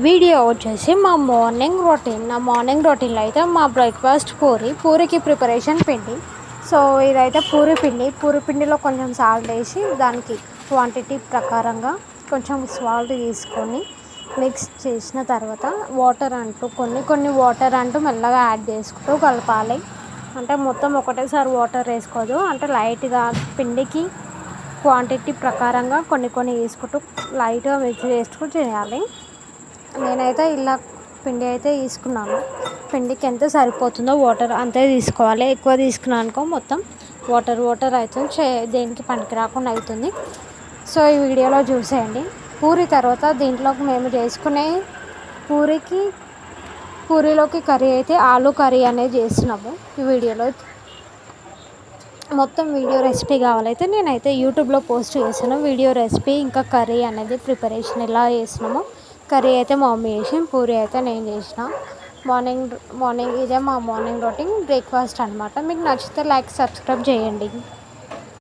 Video వచ్చేసి మా morning routine. నా మార్నింగ్ రొటీన్లో అయితే మా బ్రేక్ఫాస్ట్ పూరికి ప్రిపరేషన్ పిండి. సో ఇదైతే పూరి పిండిలో కొంచెం సాల్ట్ వేసి దానికి క్వాంటిటీ ప్రకారంగా కొంచెం సాల్ట్ తీసుకొని మిక్స్ చేసిన తర్వాత కొన్ని వాటర్ అంటూ మెల్లగా యాడ్ చేసుకుంటూ కలపాలి. అంటే మొత్తం ఒకటేసారి వాటర్ వేసుకోదు, అంటే లైట్గా పిండికి క్వాంటిటీ ప్రకారంగా కొన్ని వేసుకుంటూ లైట్గా మిక్స్ చేసుకుంటూ చేయాలి. నేనైతే ఇలా పిండి అయితే తీసుకున్నాను. పిండికి ఎంత సరిపోతుందో వాటర్ అంతే తీసుకోవాలి. ఎక్కువ తీసుకున్నాను అనుకో మొత్తం వాటర్ అవుతుంది, దేనికి పనికి రాకుండా అవుతుంది. సో ఈ వీడియోలో చూసేయండి. పూరి తర్వాత దీంట్లోకి మేము చేసుకునే పూరీలోకి కర్రీ అయితే ఆలు కర్రీ అనేది చేస్తున్నాము. ఈ వీడియోలో మొత్తం వీడియో రెసిపీ కావాలైతే నేనైతే యూట్యూబ్లో పోస్ట్ చేశాను. వీడియో రెసిపీ ఇంకా కర్రీ అనేది ప్రిపరేషన్ ఎలా చేసినామో. కర్రీ అయితే మా మమ్మీ చేసి, పూరి అయితే నేను చేసిన. మార్నింగ్ ఇదే మా మార్నింగ్ రొటీన్ బ్రేక్ఫాస్ట్ అనమాట. మీకు నచ్చితే లైక్ సబ్స్క్రైబ్ చేయండి.